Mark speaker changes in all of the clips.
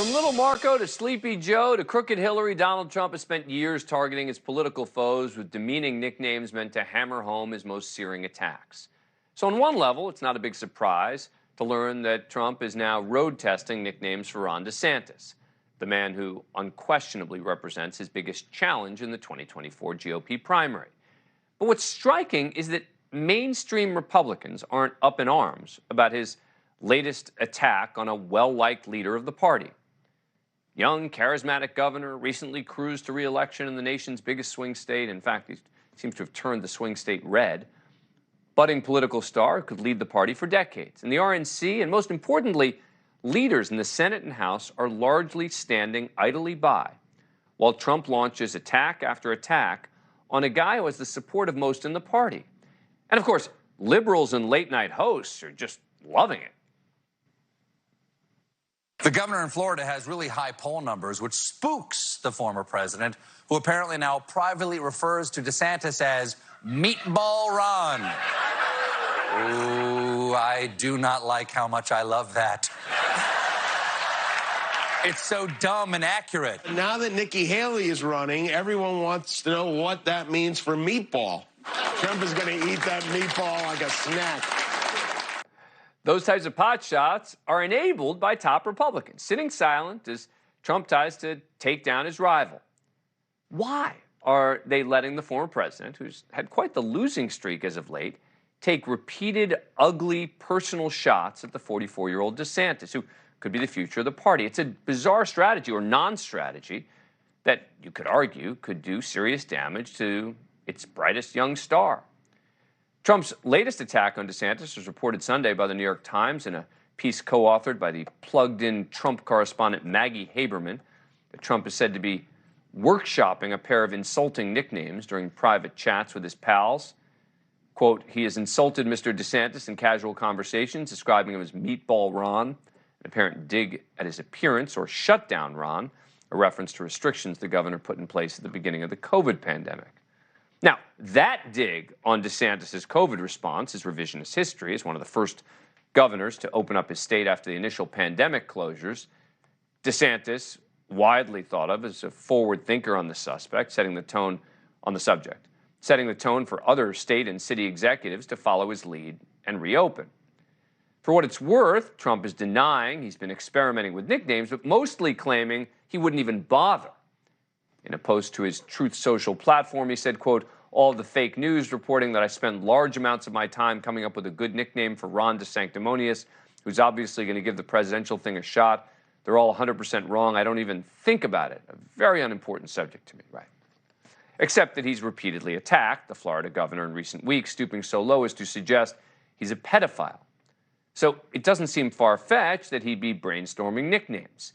Speaker 1: From Little Marco to Sleepy Joe to Crooked Hillary, Donald Trump has spent years targeting his political foes with demeaning nicknames meant to hammer home his most searing attacks. So on one level, it's not a big surprise to learn that Trump is now road testing nicknames for Ron DeSantis, the man who unquestionably represents his biggest challenge in the 2024 GOP primary. But what's striking is that mainstream Republicans aren't up in arms about his latest attack on a well-liked leader of the party. Young, charismatic governor recently cruised to re-election in the nation's biggest swing state. In fact, he seems to have turned the swing state red. Budding political star could lead the party for decades. And the RNC, and most importantly, leaders in the Senate and House are largely standing idly by while Trump launches attack after attack on a guy who has the support of most in the party. And of course, liberals and late-night hosts are just loving it.
Speaker 2: The governor in Florida has really high poll numbers, which spooks the former president, who apparently now privately refers to DeSantis as Meatball Ron. Ooh, I do not like how much I love that. It's so dumb and accurate.
Speaker 3: Now that Nikki Haley is running, everyone wants to know what that means for meatball. Trump is going to eat that meatball like a snack.
Speaker 1: Those types of pot shots are enabled by top Republicans, sitting silent as Trump tries to take down his rival. Why are they letting the former president, who's had quite the losing streak as of late, take repeated, ugly, personal shots at the 44-year-old DeSantis, who could be the future of the party? It's a bizarre strategy or non-strategy that you could argue could do serious damage to its brightest young star. Trump's latest attack on DeSantis was reported Sunday by the New York Times in a piece co-authored by the plugged-in Trump correspondent Maggie Haberman. That Trump is said to be workshopping a pair of insulting nicknames during private chats with his pals. Quote, he has insulted Mr. DeSantis in casual conversations, describing him as Meatball Ron, an apparent dig at his appearance, or Shutdown Ron, a reference to restrictions the governor put in place at the beginning of the COVID pandemic. Now, that dig on DeSantis' COVID response is revisionist history. As one of the first governors to open up his state after the initial pandemic closures, DeSantis, widely thought of as a forward thinker on the subject, setting the tone for other state and city executives to follow his lead and reopen. For what it's worth, Trump is denying he's been experimenting with nicknames, but mostly claiming he wouldn't even bother. In a post to his Truth Social platform, he said, quote, all of the fake news reporting that I spend large amounts of my time coming up with a good nickname for Ron DeSanctimonious, who's obviously going to give the presidential thing a shot, they're all 100% wrong. I don't even think about it. A very unimportant subject to me, right? Except that he's repeatedly attacked the Florida governor in recent weeks, stooping so low as to suggest he's a pedophile. So it doesn't seem far-fetched that he'd be brainstorming nicknames.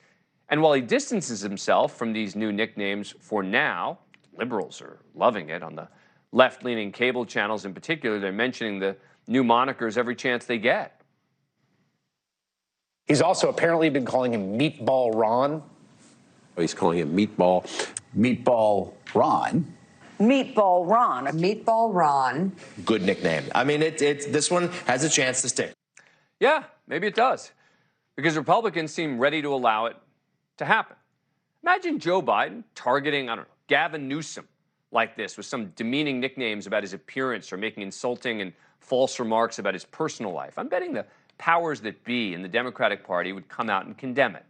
Speaker 1: And while he distances himself from these new nicknames for now, liberals are loving it. On the left-leaning cable channels in particular, they're mentioning the new monikers every chance they get.
Speaker 4: He's also apparently been calling him Meatball Ron.
Speaker 5: He's calling him Meatball Ron.
Speaker 6: Meatball Ron.
Speaker 7: Meatball Ron.
Speaker 8: Good nickname. I mean, this one has a chance to stick.
Speaker 1: Yeah, maybe it does. Because Republicans seem ready to allow it to happen. Imagine Joe Biden targeting, Gavin Newsom like this with some demeaning nicknames about his appearance or making insulting and false remarks about his personal life. I'm betting the powers that be in the Democratic Party would come out and condemn it.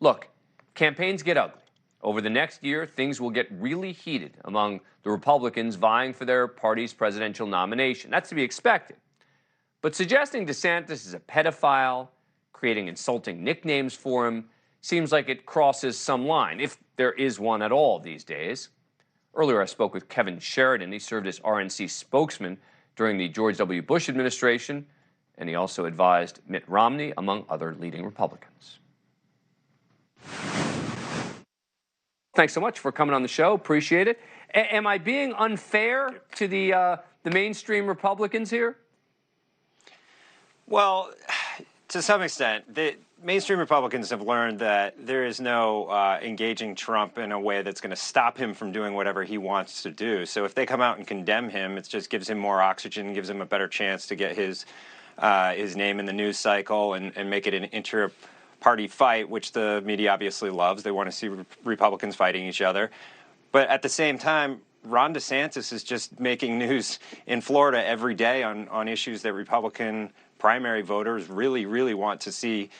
Speaker 1: Look, campaigns get ugly. Over the next year, things will get really heated among the Republicans vying for their party's presidential nomination. That's to be expected. But suggesting DeSantis is a pedophile, creating insulting nicknames for him, seems like it crosses some line, if there is one at all these days. Earlier, I spoke with Kevin Sheridan. He served as RNC spokesman during the George W. Bush administration, and he also advised Mitt Romney, among other leading Republicans. Thanks so much for coming on the show. Appreciate it. Am I being unfair to the mainstream Republicans here?
Speaker 9: Well, to some extent, the mainstream Republicans have learned that there is no engaging Trump in a way that's going to stop him from doing whatever he wants to do. So if they come out and condemn him, it just gives him more oxygen, gives him a better chance to get his name in the news cycle and make it an party fight, which the media obviously loves. They want to see Republicans fighting each other. But at the same time, Ron DeSantis is just making news in Florida every day on issues that Republican primary voters really, really want to see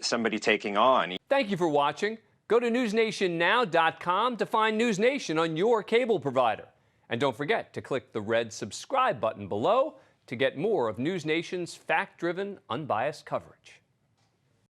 Speaker 9: somebody taking on.
Speaker 1: Thank you for watching. Go to newsnationnow.com to find NewsNation on your cable provider. And don't forget to click the red subscribe button below to get more of NewsNation's fact-driven, unbiased coverage.